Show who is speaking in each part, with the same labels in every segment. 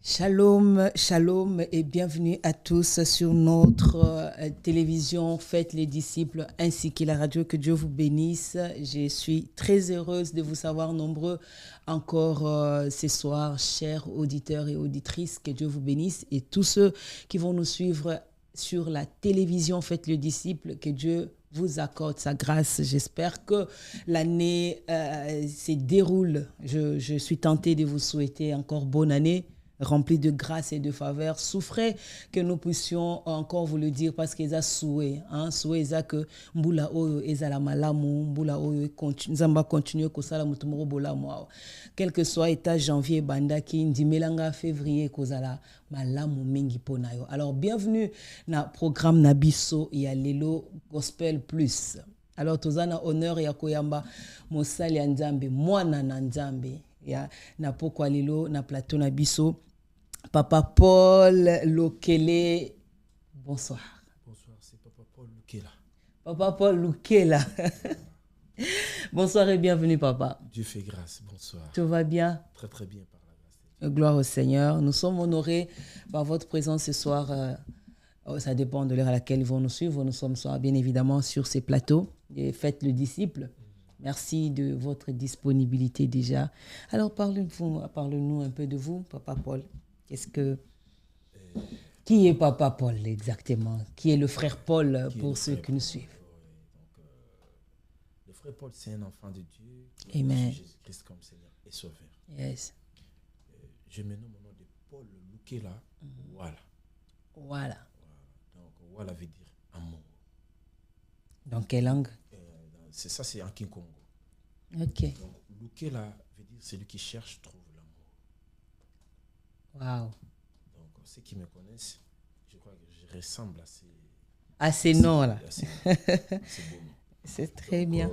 Speaker 1: Shalom, shalom et bienvenue à tous sur notre télévision Faites les disciples ainsi que la radio. Que Dieu vous bénisse. Je suis très heureuse de vous savoir nombreux encore ce soir, chers auditeurs et auditrices. Que Dieu vous bénisse et tous ceux qui vont nous suivre sur la télévision Faites les disciples. Que Dieu vous accorde sa grâce. J'espère que l'année se déroule. Je suis tentée de vous souhaiter encore bonne année, rempli de grâce et de faveur. Souffrez que nous puissions encore vous le dire parce qu'ils ont souhait. Souhait, ils ont que Mbula Oyo, ils ont la malamu, Mbula Oyo, nous allons continuer comme ça, la mutumoro bola moi. Quel que soit état janvier, banda qui ndi melanga février, kozala malamu mingi ponayo. Alors, bienvenue na programme Nabiso ya Lelo Gospel Plus. Alors, tozana honneur ya koyamba mosali ya Nzambe, mwana na Nzambe. Ya na pokwa lelo na plateau na biso Papa Paul Lokele. Bonsoir.
Speaker 2: Bonsoir, c'est Papa Paul Lukela.
Speaker 1: Papa Paul Lukela. Bonsoir et bienvenue, papa.
Speaker 2: Dieu fait grâce, bonsoir.
Speaker 1: Tout va bien?
Speaker 2: Très très bien par la grâce de Dieu.
Speaker 1: Gloire au Seigneur. Nous sommes honorés par votre présence ce soir. Ça dépend de l'heure à laquelle ils vont nous suivre. Nous sommes bien évidemment sur ces plateaux. Et faites le disciple. Merci de votre disponibilité déjà. Alors parlez-nous un peu de vous, Papa Paul. Qui est Papa Paul exactement? Qui est le frère Paul pour ceux qui nous suivent?
Speaker 2: Le frère Paul, c'est un enfant de Dieu qui
Speaker 1: a reçu
Speaker 2: Jésus-Christ comme Seigneur et Sauveur.
Speaker 1: Yes.
Speaker 2: Je me nomme au nom de Paul Lukela.
Speaker 1: Voilà.
Speaker 2: Donc, voilà veut dire amour.
Speaker 1: Dans quelle langue?
Speaker 2: C'est ça, c'est en Kikongo.
Speaker 1: Ok.
Speaker 2: Donc, Lukela veut dire celui qui cherche trouve l'amour.
Speaker 1: Wow.
Speaker 2: Donc, ceux qui me connaissent, je crois que je ressemble
Speaker 1: à ces noms-là.
Speaker 2: C'est beau.
Speaker 1: C'est très bien.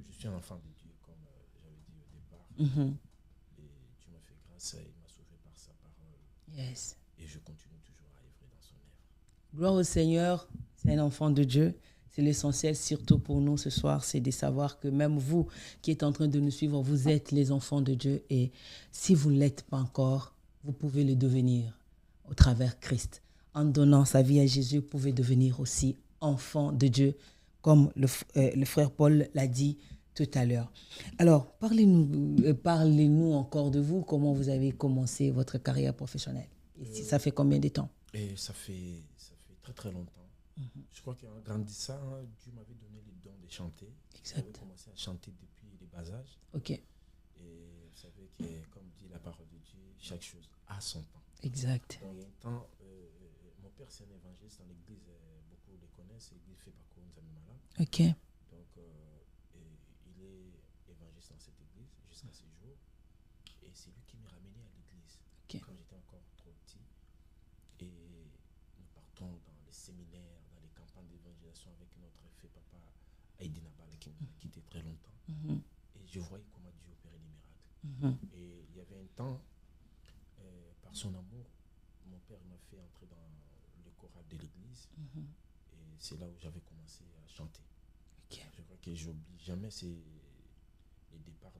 Speaker 2: Je suis un enfant de Dieu, comme j'avais dit au départ. Et Dieu m'a fait grâce, il m'a sauvé par sa parole.
Speaker 1: Yes.
Speaker 2: Et je continue toujours à œuvrer dans son œuvre.
Speaker 1: Gloire au Seigneur, c'est un enfant de Dieu. C'est l'essentiel, surtout pour nous ce soir, c'est de savoir que même vous qui êtes en train de nous suivre, vous êtes les enfants de Dieu. Et si vous ne l'êtes pas encore, vous pouvez le devenir au travers Christ. En donnant sa vie à Jésus, vous pouvez devenir aussi enfant de Dieu, comme le frère Paul l'a dit tout à l'heure. Alors, parlez-nous encore de vous, comment vous avez commencé votre carrière professionnelle. Et ça fait combien de temps?
Speaker 2: Et ça fait très très longtemps. Je crois qu'en grandissant, Dieu m'avait donné le don de chanter.
Speaker 1: Exact.
Speaker 2: J'avais commencé à chanter depuis le bas âge.
Speaker 1: Ok.
Speaker 2: Et vous savez que, comme dit la parole de Dieu, chaque chose a son temps.
Speaker 1: Exact.
Speaker 2: Donc, il y a un temps, mon père c'est un évangéliste dans l'église, beaucoup le connaissent, l'église fait parcours Nzamimala.
Speaker 1: Ok.
Speaker 2: Donc, il est évangéliste dans cette église jusqu'à ce jour. Et c'est lui qui m'a ramené à l'église quand j'étais encore trop petit. Et nous partons dans les séminaires, dans les campagnes d'évangélisation avec notre fait papa Aïdina Bala qui nous a quittés très longtemps. Et je voyais comment Dieu opérait des miracles. Et il y avait un temps, par son amour, mon père m'a fait entrer dans le choral de l'église. Et c'est là où j'avais commencé à chanter. Je crois que j'oublie jamais les départs de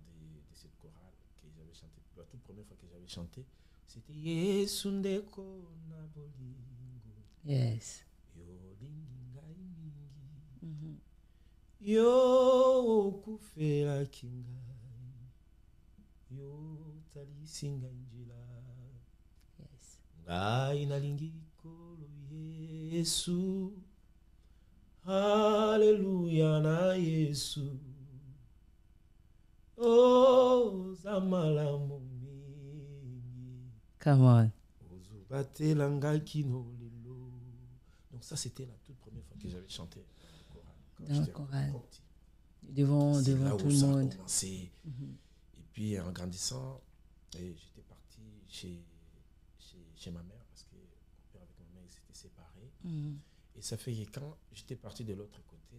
Speaker 2: cette chorale que j'avais chanté. La toute première fois que j'avais chanté, c'était Yesu ndeko na bolingo.
Speaker 1: Yes.
Speaker 2: Yo lingai mingi. Yo kufela kingai. Yo talisinga njila.
Speaker 1: Yes.
Speaker 2: Ngai nalingi kolo Yesu. Alléluia na Yesu. Oh, zamalamu mingi.
Speaker 1: Come on.
Speaker 2: Ozubatela kino lelo. Donc ça, c'était la toute première fois que j'avais chanté
Speaker 1: dans le choral. Devant tout le monde.
Speaker 2: Et puis en grandissant, j'étais parti chez ma mère parce que mon père avec ma mère ils s'étaient séparés. Et ça fait que quand j'étais parti de l'autre côté,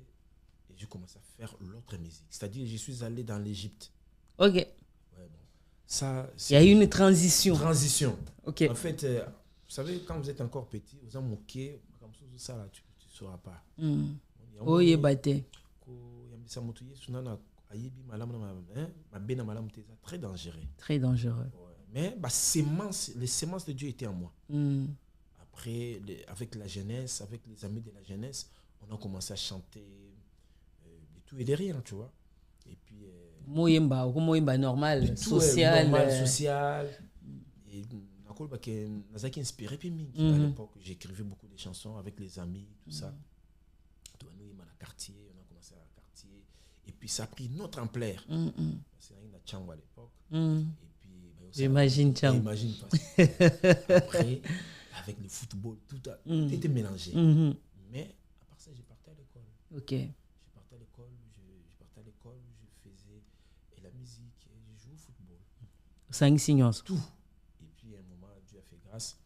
Speaker 2: et j'ai commencé à faire l'autre musique. C'est-à-dire je suis allé dans l'Égypte.
Speaker 1: Ok.
Speaker 2: Ouais, bon. Ça,
Speaker 1: il y a eu une transition.
Speaker 2: Ok. En fait, vous savez, quand vous êtes encore petit, vous en moquez, comme ça, là, tu ne sauras pas.
Speaker 1: Oh, il est batté.
Speaker 2: Très dangereux.
Speaker 1: Très dangereux.
Speaker 2: Mais les semences de Dieu étaient en moi. Après, avec la jeunesse, avec les amis de la jeunesse, on a commencé à chanter de tout et de rien, tu vois. Et puis...
Speaker 1: Moyemba normal, social.
Speaker 2: Normal, social. Et Nazaki inspiré puis à l'époque, j'écrivais beaucoup de chansons avec les amis, tout ça. Nous, on a quartier, on a commencé à quartier. Et puis ça a pris une autre ampleur. C'est un Tchango à l'époque. Et puis,
Speaker 1: j'imagine Tchango.
Speaker 2: Imagine après, avec le football, tout était mélangé. Mais à part ça, j'ai parti à l'école.
Speaker 1: Ok.
Speaker 2: Je partais à l'école, je faisais la musique, et je jouais au football.
Speaker 1: 5 signes.
Speaker 2: Tout. Et puis à un moment, Dieu a fait grâce.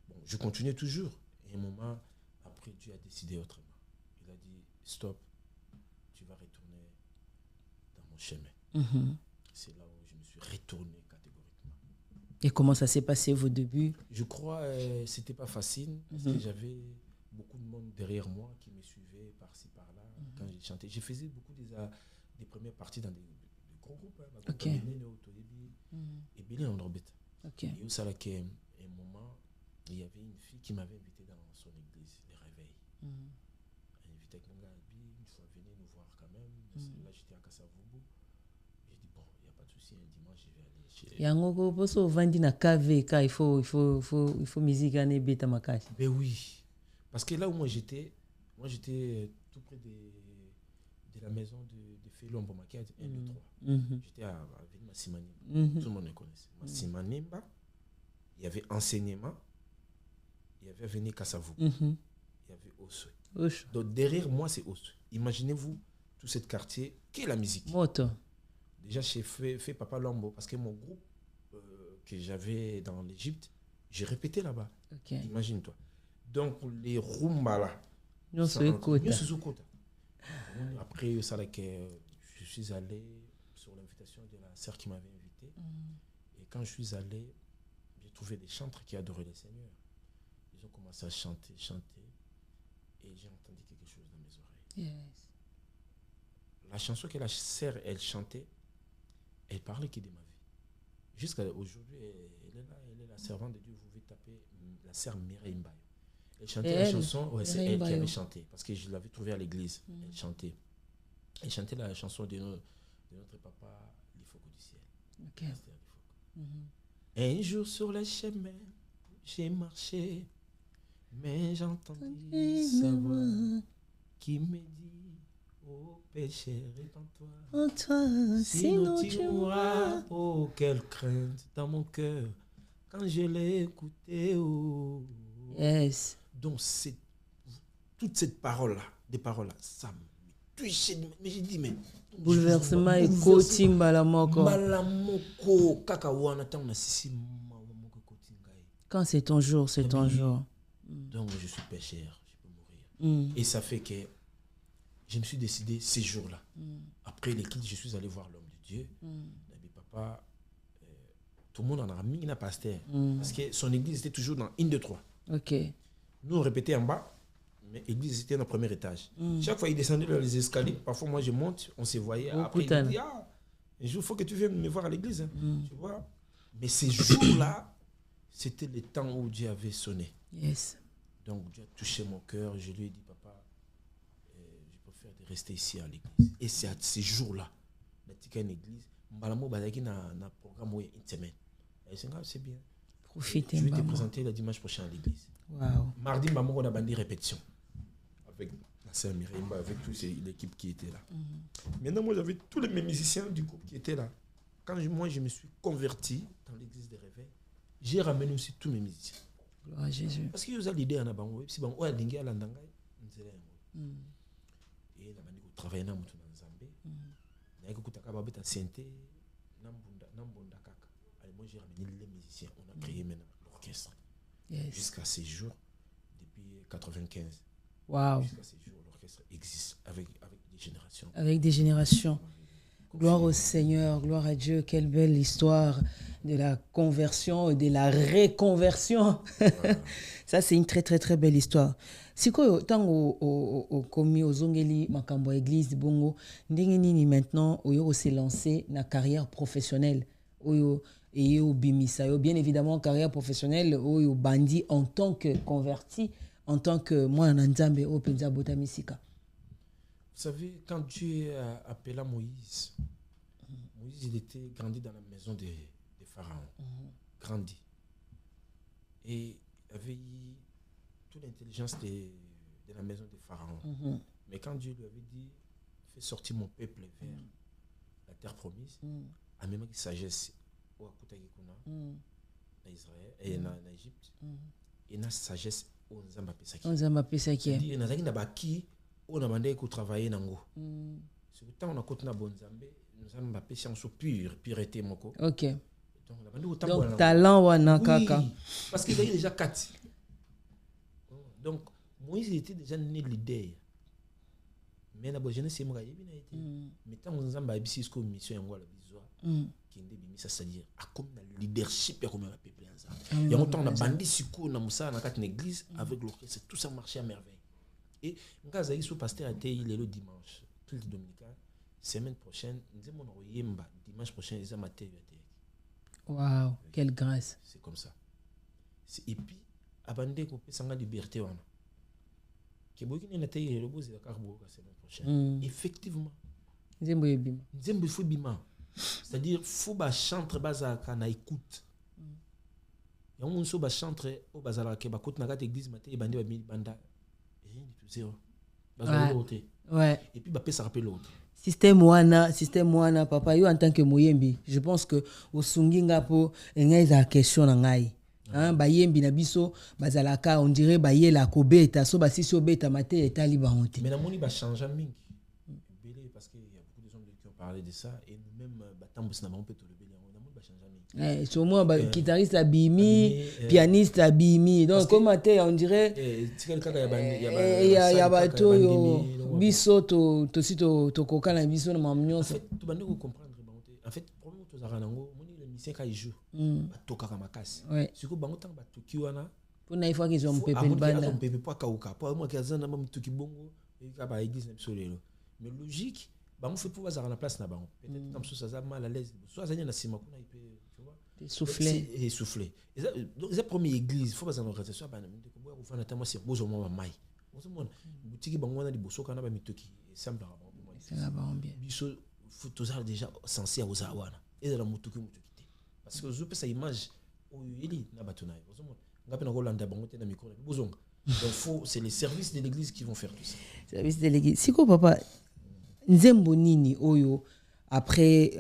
Speaker 2: Bon, je continuais toujours. Et à un moment, après, Dieu a décidé autrement. Il a dit, stop, tu vas retourner dans mon chemin. C'est là où je me suis retourné catégoriquement.
Speaker 1: Et comment ça s'est passé vos débuts?
Speaker 2: Je crois que ce n'était pas facile parce que j'avais beaucoup de monde derrière moi qui me suivait par-ci, par-là quand j'ai chanté. Je faisais beaucoup des premières parties dans des gros groupes. Et Bénin en orbite. Et au salaire qu'à un moment, il y avait une fille qui m'avait invité dans son église, les réveils. Elle invité avec mon gars, une fois venez nous voir quand même. Là, j'étais à Kasavubu. J'ai dit, bon, il n'y a pas de souci, un dimanche, je vais aller chez...
Speaker 1: Il y a un gros poste vendu dans KVK, il faut musique à bêta makashi.
Speaker 2: Ben oui, parce que là où moi j'étais tout près de la maison de Félon Bomaki, 1, 2, 3. J'étais à Ville Massimanimba. Tout le monde le connaissait. Massimanimba, il y avait enseignement, il y avait Avenue Kassavou, il y avait Osso. Donc derrière moi, c'est Osso. Imaginez-vous tout ce quartier, qui est la musique.
Speaker 1: Moto.
Speaker 2: Déjà, j'ai fait Papa Lombo, parce que mon groupe que j'avais dans l'Égypte, j'ai répété là-bas. Imagine-toi. Donc, les Rumba là. Après, ça, je suis allé sur l'invitation de la sœur qui m'avait invité. Et quand je suis allé, j'ai trouvé des chantres qui adoraient le Seigneur. Ils ont commencé à chanter. Et j'ai entendu quelque chose dans mes oreilles.
Speaker 1: Yes.
Speaker 2: La chanson que la sœur, elle chantait, elle parlait qui de ma vie. Jusqu'à aujourd'hui, elle est la servante de Dieu. Vous pouvez taper la sœur Mireille Mbayo. Elle chantait la chanson, c'est elle qui avait chanté, parce que je l'avais trouvée à l'église. Elle chantait la chanson de notre papa, l'Ifoko du ciel. Un jour sur le chemin, j'ai marché, mais j'ai entendu sa voix qui me dit, oh péché, répands-toi, sinon tu mourras. Oh, quelle crainte dans mon cœur quand je l'ai écouté. Oh.
Speaker 1: Yes.
Speaker 2: Donc, toute cette parole-là, ça me touche. Mais j'ai dit, mais...
Speaker 1: Bouleversement et coaching, balamoko. Quand c'est ton jour, c'est ton jour.
Speaker 2: Donc, je suis pécheur, je peux mourir. Et ça fait que je me suis décidé ces jours-là. Après l'équipe, je suis allé voir l'homme de Dieu. Papa, tout le monde en a mis un pasteur. Parce que son église était toujours dans 1, 2, 3.
Speaker 1: Ok.
Speaker 2: Nous, on répétait en bas, mais l'église était dans le premier étage. Chaque fois, il descendait dans les escaliers. Parfois, moi, je monte, on se voyait. Après, il dit, un jour, il faut que tu viennes me voir à l'église. Tu vois? Mais ces jours-là, c'était le temps où Dieu avait sonné.
Speaker 1: Yes.
Speaker 2: Donc, Dieu a touché mon cœur. Je lui ai dit, papa, je préfère rester ici à l'église. Et c'est à ces jours-là, dans une église, je suis un programme où il y a une semaine. Et c'est bien.
Speaker 1: Profitez.
Speaker 2: Je vais te présenter le dimanche prochain à l'église.
Speaker 1: Wow.
Speaker 2: Mardi, on a bandé répétition. Avec la sœur Mireille, avec toute l'équipe qui était là. Maintenant, moi, j'avais tous les musiciens du groupe qui étaient là. Quand moi, je me suis converti dans l'église des réveils, j'ai ramené aussi tous mes musiciens.
Speaker 1: Gloire à Jésus.
Speaker 2: Parce qu'ils ont l'idée en Abango. Si on a l'idée à l'Andanga, et on a travaillé dans Zambé. On a travaillé dans Santé, Nambonda Kaka. Alors moi, j'ai ramené les musiciens. On a créé maintenant l'orchestre.
Speaker 1: Yes.
Speaker 2: Jusqu'à ces jours, depuis 1995.
Speaker 1: Wow.
Speaker 2: Jusqu'à ces jours, l'orchestre existe avec des générations.
Speaker 1: Avec des générations. Gloire au Seigneur, gloire à Dieu. Quelle belle histoire de la conversion et de la réconversion. Ça, c'est une très, très, très belle histoire. Si quoi, tant au commis, aux ongeli, makambo église de Bongo, ndenge nini maintenant, au s'est lancé dans la carrière professionnelle oyo et au bimisa yo bien évidemment carrière professionnelle oyo bandi en tant que converti en tant que moi nzambe au penza botamisika.
Speaker 2: Vous savez, quand Dieu appela Moïse, Moïse il était grandi dans la maison des pharaons, grandi, et avait eu toute l'intelligence de la maison des pharaons. Mais quand Dieu lui avait dit fais sortir mon peuple vers la terre promise, à même avec sagesse au Akutakikuna, en Israël et en Égypte, et na sagesse au Nzamba Pesaki.
Speaker 1: Nzamba Pesaki.
Speaker 2: Il y a des baki on a demandé qu'on travaille nango. C'est le temps on a côté na bonzambe, nous avons ma patience pure, pureté moko.
Speaker 1: OK.
Speaker 2: Donc
Speaker 1: talent wana kaka.
Speaker 2: Parce qu'il a déjà 4. Donc Moïse il était déjà né leader. Mais na jeunesse c'est moi yebi na été. Mais tant nzamba abisi ko mission yango la bizwa. Qui ndé bimi ça c'est-à-dire a comme na leadership ya comme la peuple ensemble. Il y a longtemps on a bandi siko na musa na quatre église avec l'orchestre tout ça marchait à merveille. Et ngaza iso pasteur a été le dimanche culte dominical semaine prochaine nous mon oyemba dimanche prochain ils ont maté.
Speaker 1: Waouh, quelle grâce.
Speaker 2: C'est comme ça. Et puis abandé ko pesa nga liberté wana. Que boki na tayi le bozi la carbo la semaine prochaine. Effectivement.
Speaker 1: Nzembo yebima.
Speaker 2: Nzembo faut bima. C'est-à-dire faut ba chantre bazaka na écoute. Ya mon so ba chantre au bazala ke ba côté na kat église maté bandi ba mi banda.
Speaker 1: Ouais.
Speaker 2: Et puis bah ça rappelle l'autre.
Speaker 1: Système wana papa yo en tant que moyembi, je pense que au sunginga po ngaiza question na ngai. Hein ba yembi na biso bazalaka on dirait ba yela ko beta so ba sisi beta maté etali ba honte.
Speaker 2: Mais na moni ba changer mingi. Belé parce qu'il y a beaucoup de gens qui ont parlé de ça et nous même ba tambos na ba on peut tout le belé on a moni ba changer mingi.
Speaker 1: Sur moi guitariste abimi, pianiste abimi. Donc comment on dirait il y a bateau yo biso to sito to koka na biso na mamnyo.
Speaker 2: En fait tu bande comprendre en fait problème to zara nango moni le musicien ka joue ba toka ka makasi. Siko bango tang ba toki wana
Speaker 1: pour na fois qu'ils ont pépé banda.
Speaker 2: On pépé pas kauka. Pas moi qui azana mam toki bongo et ka ba église na biso lelo. Mais logique bango fait pour bazara na place na bango. Peut-être comme ça ça mal à l'aise. Soit zanya na sima kuna ipe
Speaker 1: souffler
Speaker 2: et souffler. Donc la première église faut pas en organisation ba na minde ko boya ko fana tamo c'est bozo mo mai. On se monde boutique bango na liboso kana ba mitoki semble
Speaker 1: c'est là bas bien.
Speaker 2: Biso faut toujours déjà censé aux awana. Et la mutuki parce que je peux sa image o yeli na batona. On se monde ngapi na ko landa bango te na micro na bozonga. Donc faut c'est les services de l'église qui vont faire tout ça.
Speaker 1: Service de l'église. Siko papa nzembo nini oyo après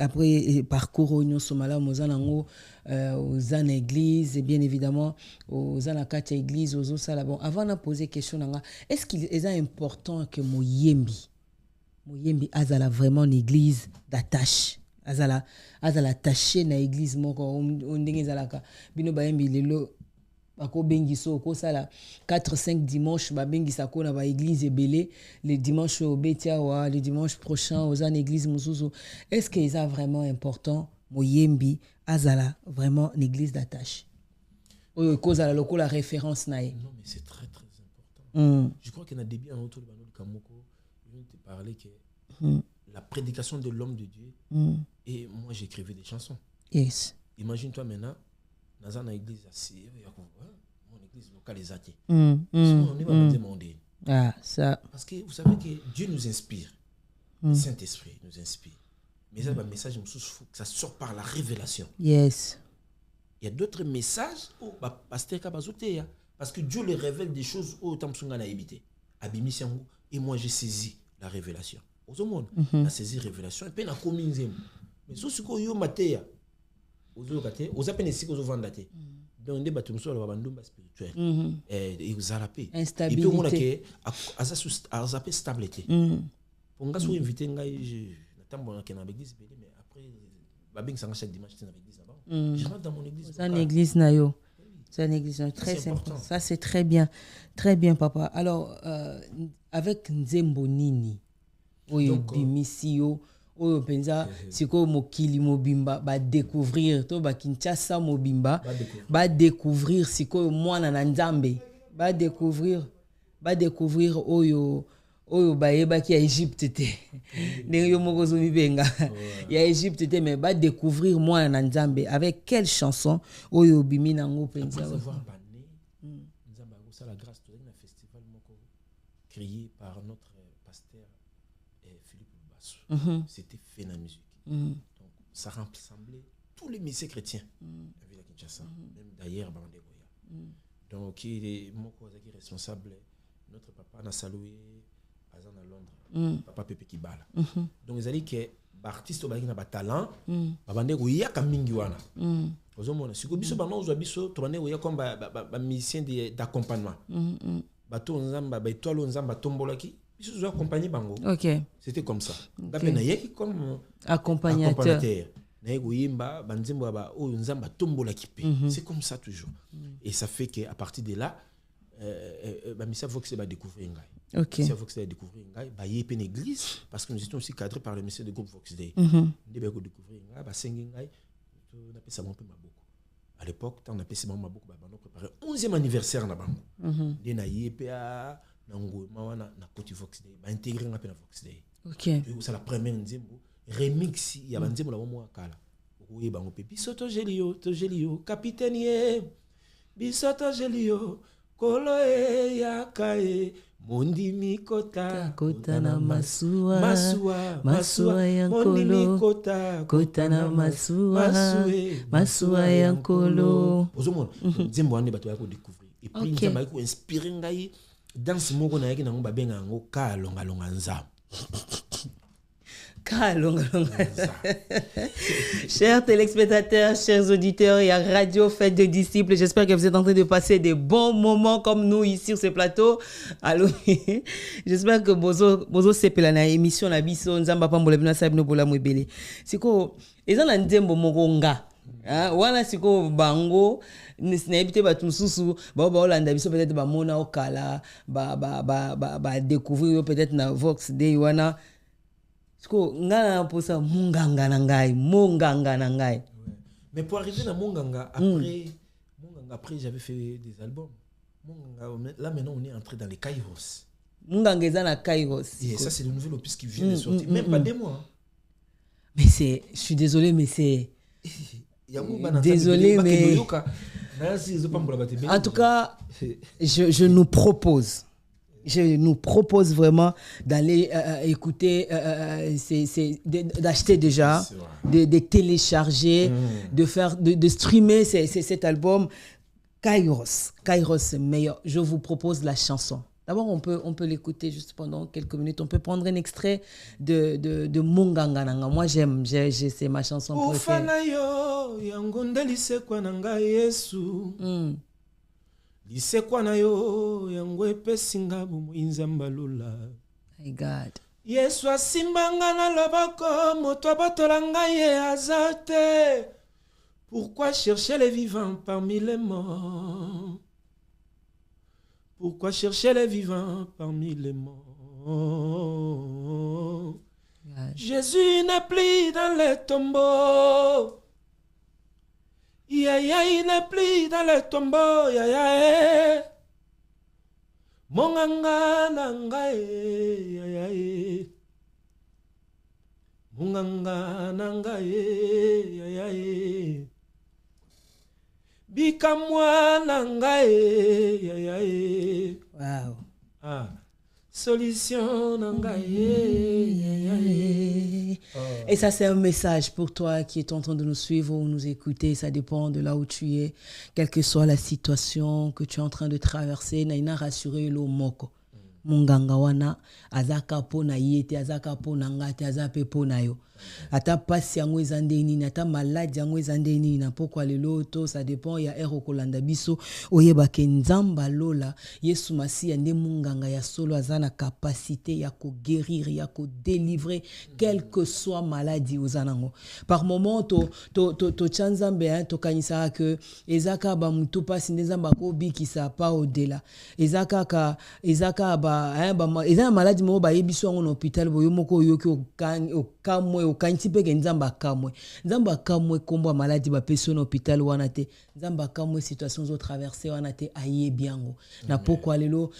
Speaker 1: parcours au Somala mozanango aux an église et bien évidemment aux an akati église aux sala bon avant de poser question nanga est-ce qu'il est important que moyembi azala vraiment une église d'attache azala attaché na église moko ndenge zalaka bino bayembi lelo bako bengiso ko sala 4-5 dimanches ba bengisa ko na ba église ebele les dimanches au Betia wa les dimanches prochains aux an église mususu est-ce que c'est vraiment important moyembi azala vraiment une église d'attache oyo cause la lokola référence nae.
Speaker 2: Non mais c'est très très important. Je crois qu'il y a des biens autour de Banol Kamoko je te parlais que la prédication de l'homme de Dieu et moi j'écrivais des chansons.
Speaker 1: Yes.
Speaker 2: Imagine-toi maintenant dans une église assez mon église locale est athée.
Speaker 1: On
Speaker 2: est pas demander.
Speaker 1: Ah ça
Speaker 2: parce que vous savez que Dieu nous inspire. Le Saint-Esprit nous inspire. Mais ça un message ça sort par la révélation.
Speaker 1: Yes.
Speaker 2: Il y a d'autres messages pasteur Kabazoteya parce que Dieu le révèle des choses au temps où on a habité. Abimisiango et moi j'ai saisi la révélation. Au monde a saisi la révélation et puis na communiqué. Mais ce que yo matéya aux appels ici aux vendate donc des bâtiments sur le bandumba spirituel et aux arapés et puis on a que à zapper stabilité pour nga so invité ngai natambo na kena église mais après babing sanga chaque dimanche dans l'église là-bas je rentre dans mon église
Speaker 1: c'est une église nayo c'est une église très important ça c'est très bien papa alors avec Nzembo Nini oyo bimisio oyo penza siko mokili mobimba ba découvrir to ba Kinshasa mobimba ba découvrir siko mwana na Nzambe ba découvrir oyo oyo bayeba ki ya Égypte te ndenge yo moko zomi benga ya Égypte te mais ba découvrir moi na Nzambe avec quelle chanson oyo bimi nango penza
Speaker 2: savoir bané Nzambe a la grâce de un festival moko créé par notre pasteur Philippe Bassou. C'était fait la musique. Donc ça rassemblait tous les musiciens chrétiens avec la Kinshasa, même d'ailleurs Bandé Goya. Donc il est moko qui responsable notre papa na salué à Londres, papa Pepe Kibala. Donc ils allaient que artiste au na talent, Bandé Goya kamingi wana. Ozomona siko biso bana ozwa biso to Bandé Goya comme ba musicien d'accompagnement. Bato Nzamba ba étoile Nzamba tombolaki. Biso zo accompagner bango. OK. C'était comme ça. Ngapé na yeki comme accompagnateur. Na yego yimba banzimbo ba o Nzamba tombolaki pe. C'est comme ça toujours. Et ça fait que à partir de là ba misa Vox va découvrir ngai.
Speaker 1: OK.
Speaker 2: Misa Vox va découvrir ngai ba yé pen église parce que nous étions aussi cadrés par le monsieur de groupe Vox Day. Ndé ba ko découvrir ngai ba sengi ngai to na pesa mon peu maboko. À l'époque, on a pesa mon maboko ba bano préparer 11e anniversaire na bango. Ndé na yépa nango mawana na Côte Vox Day ba intégrer na pe na Vox Day.
Speaker 1: OK.
Speaker 2: C'est la première nzembo remix ya banzembo la mo akala. Oye bango pe bisoto gelio capitaine ye bisoto gelio kolo e yakae mondi mikota
Speaker 1: kota na masuwa
Speaker 2: mondi mikota
Speaker 1: kota na masuwa yankolo
Speaker 2: ozomona nzembo wane bato ya ko découvrir et puis nzamba ko inspirer ngai danse moko na yaki nango babenga ngo ka longa nzambe.
Speaker 1: Chers téléspectateurs, chers auditeurs, il y a Radio Fête des Disciples. J'espère que vous êtes en train de passer des bons moments comme nous ici sur ce plateau. Alors, j'espère que bozo sepela na émission na biso nzamba pambola bina sabino bola mwebele. Siko ezana ndembo mokonga. Wana siko bango n'habite ba tususu ba Hollande biso peut-être ba mona okala ba découvrir peut-être na Vox Day wana. Siko ngana posa munganga na ngai.
Speaker 2: Mais pour arriver à munganga après j'avais fait des albums. Munganga là maintenant on est entré dans les Kairos.
Speaker 1: Munganga est dans la Kairos.
Speaker 2: Et ça c'est le nouvel opus qui vient de sortir même pas des mois.
Speaker 1: Mais je suis désolé mais c'est désolé mais en tout cas je nous propose vraiment d'aller écouter, d'acheter déjà, de télécharger, de streamer cet album. Kairos c'est meilleur. Je vous propose la chanson. D'abord, on peut l'écouter juste pendant quelques minutes. On peut prendre un extrait de Munganga Nanga. Moi, c'est ma chanson préférée.
Speaker 2: Lisekwa na yo yango epesinga bumuinza mbalola.
Speaker 1: My God.
Speaker 2: Yesu asimbanga na loboko moto abatola ngai ye azate. Pourquoi chercher les vivants parmi les morts? Pourquoi chercher les vivants parmi les morts? God. Jésus n'est plus dans les tombeaux. Il n'est plus dans le tombeau, Munganga nangae, Munganga nangae, Bikamwa nangae,
Speaker 1: wow.
Speaker 2: Solution nangae.
Speaker 1: Et ça, c'est un message pour toi qui est en train de nous suivre ou nous écouter. Ça dépend de là où tu es. Quelle que soit la situation que tu es en train de traverser, naina rassuré lo moko. Munganga wana azaka po na yete azaka po na ngate azape po na yo. Ata pasi yango ezande nini ata maladi yango ezande nini na pokwa lelo to ça dépend ya ero kolanda biso oyeba ke nzamba lola Yesu Masiya nde munganga ya solo azana capacité ya ko guérir ya ko délivrer quelle que soit maladie ozanango. Par moment to chanzambe to kanisa que ezaka ba mutu pasi nzamba ko bikisa pa odela. Ezaka ba ezana maladie mo ba yebiso ngo na hôpital boyo moko yoki okamwe okanti pe ke nzamba kamwe kombo maladie ba personne hôpital wana te nzamba kamwe situation zo traverser wana te aye biango na poko lelo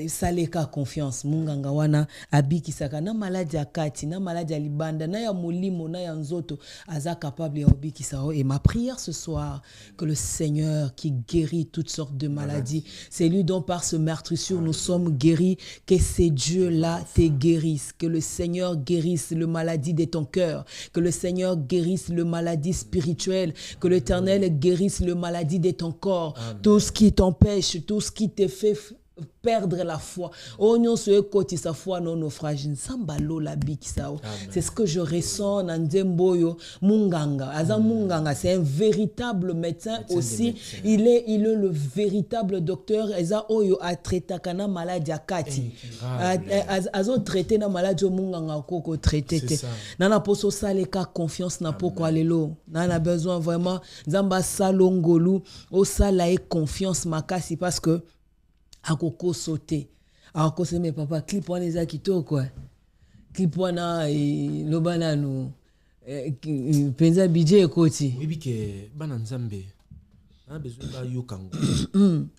Speaker 1: saleka confiance munganga wana abikisaka na maladie akati na maladie ya libanda na ya molimo na ya nzoto aza capable ya obikisa et ma prière ce soir que le Seigneur qui guérit toutes sortes de maladies, c'est lui dont par ce meurtrissure nous sommes guéris, que ces dieux-là te guérissent, que le Seigneur guérisse le maladie de ton cœur, que le Seigneur guérisse le maladie spirituelle, que l'Éternel guérisse le maladie de ton corps. Amen. Tout ce qui t'empêche, tout ce qui te fait perdre la foi. Sa foi non naufrage. C'est ce que je ressens dans Nzemboyo Munganga. Aza Munganga, c'est un véritable médecin aussi. Il est le véritable docteur. Eza Oyo a traité kana maladie akati. Azo traité na maladie Munganga koko traité. Nana poso saleka confiance na poko alelo. Nana besoin vraiment Zamba salongolu o sala et confiance makasi parce que akoko sauté akoko se me papa clip wana eza kitoko quoi clip wana lobana no penza budget ekoti
Speaker 2: oui bike bana nzambe na besoin ba yokango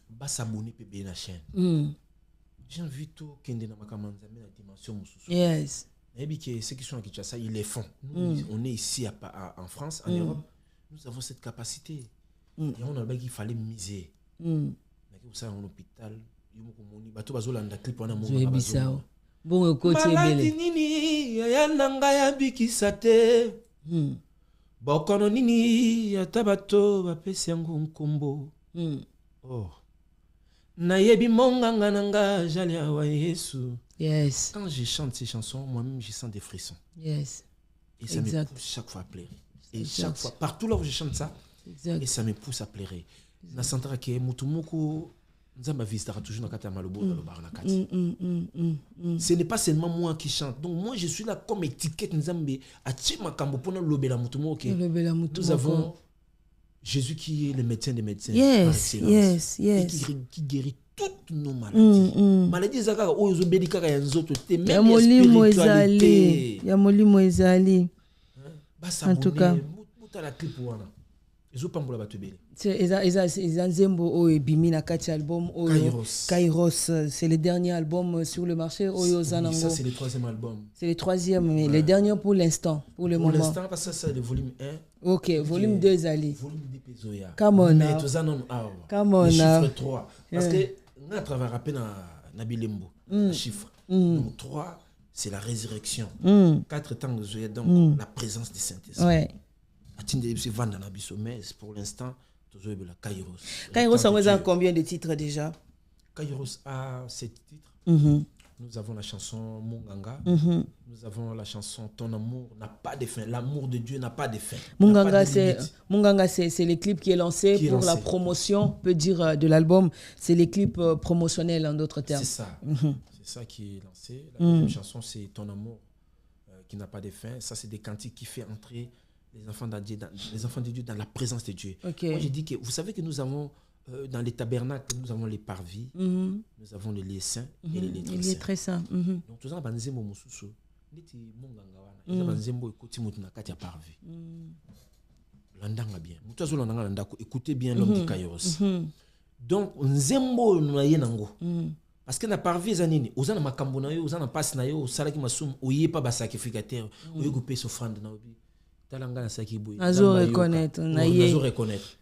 Speaker 2: ba s'abonner pe bien la chaîne j'ai envie tout kende na makama nzambe na dimension mususu
Speaker 1: yes
Speaker 2: et bike ceux qui sont à Kinshasa ils les font nous on est ici en France en Europe nous avons cette capacité et on a qu'il fallait miser ça en hôpital yomoko moni bato bazolanda clip wana monga
Speaker 1: bazolanda bon côté belé
Speaker 2: nini ya nanga ya bikisa te bokono nini ya tabato bapesi yango nkombo oh na yebi monganga nanga jalia wa Yesu.
Speaker 1: Yes,
Speaker 2: quand je chante ces chansons moi-même je sens des frissons.
Speaker 1: Yes,
Speaker 2: et ça me pousse chaque fois à pleurer et chaque fois partout là où je chante ça et ça me pousse à pleurer. Na sentara ke mutumoko nzamba visitera toujours na kati ya malobo na lobar na kati. Ce n'est pas seulement moi qui chante. Donc moi je suis là comme étiquette nzambe atie makambo pona lobela mutumoko. Nous avons Jésus qui est le médecin des médecins.
Speaker 1: Yes, yes, yes.
Speaker 2: Et qui guérit toutes nos maladies. Maladies zaka oyo beli kaka ya nzoto te même la spiritualité.
Speaker 1: Ya molimo ezali. En tout cas,
Speaker 2: muta la clip wana. Ezopambola bato beli.
Speaker 1: C'est Nzembo Oyo Bimi na kati album Oyo Kairos, c'est le dernier album sur le marché Oyo Zanango.
Speaker 2: Ça c'est le troisième album.
Speaker 1: C'est le troisième mais le dernier pour l'instant, pour le moment.
Speaker 2: Pour l'instant parce que ça c'est le volume 1.
Speaker 1: OK, volume 2 ali.
Speaker 2: Volume 2 pezoya.
Speaker 1: Come on.
Speaker 2: Mais tozanon
Speaker 1: Come on.
Speaker 2: Le chiffre 3 parce que on a travaillé rapide na bilembo le chiffre. Donc 3 c'est la résurrection. 4 temps de Zoya donc la présence du Saint-Esprit.
Speaker 1: Ouais.
Speaker 2: Pour l'instant, Kairos.
Speaker 1: Kairos a combien de titres déjà?
Speaker 2: Kairos a 7 titres. Nous avons la chanson Munganga. Nous avons la chanson Ton amour n'a pas de fin. L'amour de Dieu n'a pas de fin.
Speaker 1: Munganga, c'est le clip qui est lancé pour la promotion, on peut dire, de l'album. C'est les clips promotionnels en d'autres termes.
Speaker 2: C'est ça. C'est ça qui est lancé. La deuxième chanson, c'est Ton amour qui n'a pas de fin. Ça, c'est des cantiques qui fait entrer les enfants de Dieu dans la présence de Dieu.
Speaker 1: Okay.
Speaker 2: Moi, j'ai dit que vous savez que nous avons dans les tabernacles, nous avons les parvis, nous avons les lieux saints et les lieux
Speaker 1: très saints.
Speaker 2: Donc, tout ça, banzembo mususu, neti monganga wana, banzembo ekoti mutu na kati ya parvis. Landanga bien. Mutu azo landanga landako, écoutez bien l'homme du Kairos. Donc, nzembo na yenango. Parce que na parvis zanini, ozana makambo na yo, ozana passe na yo, salaki masum, oyepa ba sacrificateur, oyepa pe offrande na obi. Talanga na sakiboy.
Speaker 1: Nazo reconnaître,
Speaker 2: nazo reconnaître.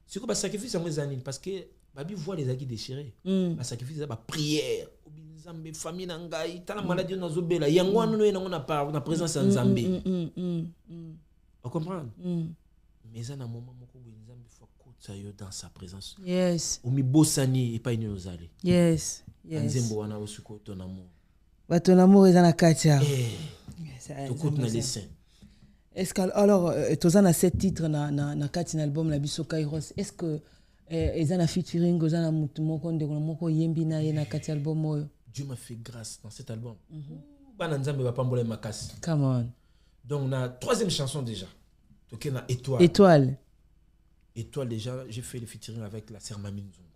Speaker 2: C'est quoi ba sacrifice en zanini parce que babi voit les acquis déchirés. Ba sacrifice ba prière, obi nzambe famille na ngai, tala maladie nazo bela, yango wana no na présence en nzambe. Vous comprenez? Mais ça na moment moko nzambe faut kotsa yo dans sa présence.
Speaker 1: Yes.
Speaker 2: Omi bosani et pas une ozali.
Speaker 1: Yes.
Speaker 2: Nzembo wana osuko ton amour.
Speaker 1: Ba ton amour est dans la katia.
Speaker 2: To kote na les saints.
Speaker 1: Est-ce que alors tozana 7 titres na kati na album la biso Kairos, est-ce que ezana featuring ozana mutu moko ndeko moko yembi na ye na kati album oyo?
Speaker 2: Dieu m'a fait grâce dans cet album. Bana nzambe ba pambola makasi.
Speaker 1: Come on.
Speaker 2: Donc on a troisième chanson déjà. Donc on a Étoile déjà, j'ai fait le featuring avec la sœur Mami Nzongo.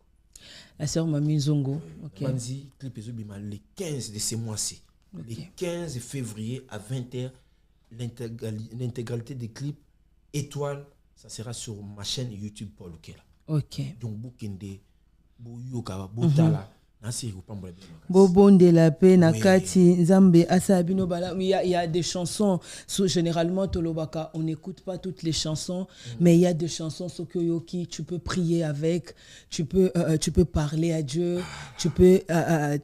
Speaker 1: La sœur Mami Nzongo. OK.
Speaker 2: Banzi clip ezobima le 15 de ce mois-ci. Le 15 février à 20h l'intégralité des clips étoiles, ça sera sur ma chaîne YouTube Paul Okela.
Speaker 1: Ok.
Speaker 2: Donc Bukende, Boyoka, Botala.
Speaker 1: Bobon de la paix, Nakati, Nzambe, Asabino Bala. Il y a des chansons, généralement, Tolobaka, on n'écoute pas toutes les chansons, mais il y a des chansons Sokoyoki, tu peux prier avec, tu peux parler à Dieu, tu peux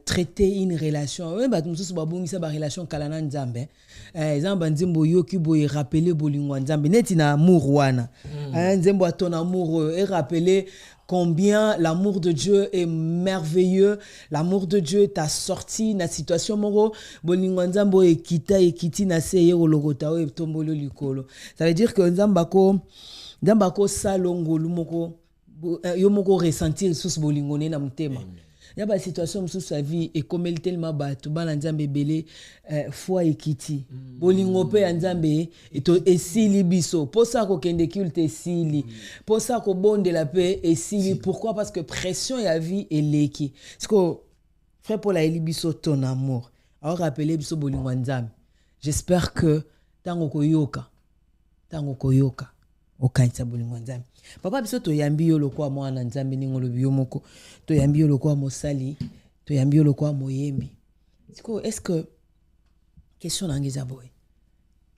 Speaker 1: traiter une relation. Oui, bah, tout ça, c'est une relation Kalana Nzambe. Nzambe Nzimbo Yoki, boy, rappeler Bolingwa Nzambe, netina amour wana. Nzimbo ton amour, et rappeler combien l'amour de Dieu est merveilleux. L'amour de Dieu t'a sorti na situation moro bolingo nzambo ekiti na seye ologota o tombolo likolo. Ça veut dire que nzambako salongolu moko yo moko ressentir sous bolingo na mutema. Il y a des situations où sa vie est comme elle tellement batte, bana nzambe belé foi ekiti. Bolingo pe nzambe et sili biso. Pour ça ko kende culte sili. Pour ça ko bonde la paix et sili. Pourquoi? Parce que pression et la vie est leki. Parce que frère Paul a biso ton amour. Alors rappeler biso bolingo nzambe. J'espère que tango koyoka okanisa bolingo nzambe. Papa biso to yambi yo lokwa mwana nzambe ningolo biyo moko. To yambi yo lokwa mosali, to yambi yo lokwa moyembi. Est-ce que question d'Angeza boy.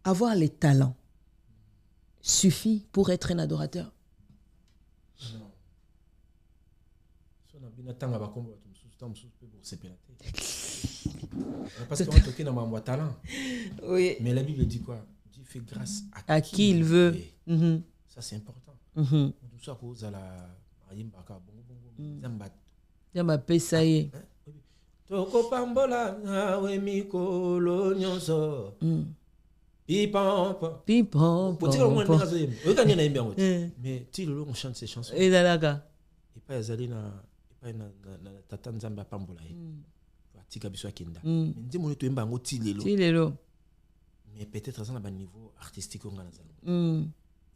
Speaker 1: Avoir les talents suffit pour être un adorateur?
Speaker 2: Non. Parce qu'on toqué dans ma talent.
Speaker 1: Oui.
Speaker 2: Mais la Bible dit quoi? Dieu fait grâce
Speaker 1: à qui il veut.
Speaker 2: Ça c'est important. Tout ça cause à la
Speaker 1: Zamba pesaye.
Speaker 2: Toko pambola nawe mikolo nyonso. Pipampa.
Speaker 1: Pipampa.
Speaker 2: Mais tu le on chante ces chansons.
Speaker 1: Et dalaka.
Speaker 2: Et pas azali na tata nzamba pambola. Tika biso kinda. Ndi moni to embango tilelo. Mais peut-être à un niveau artistique on a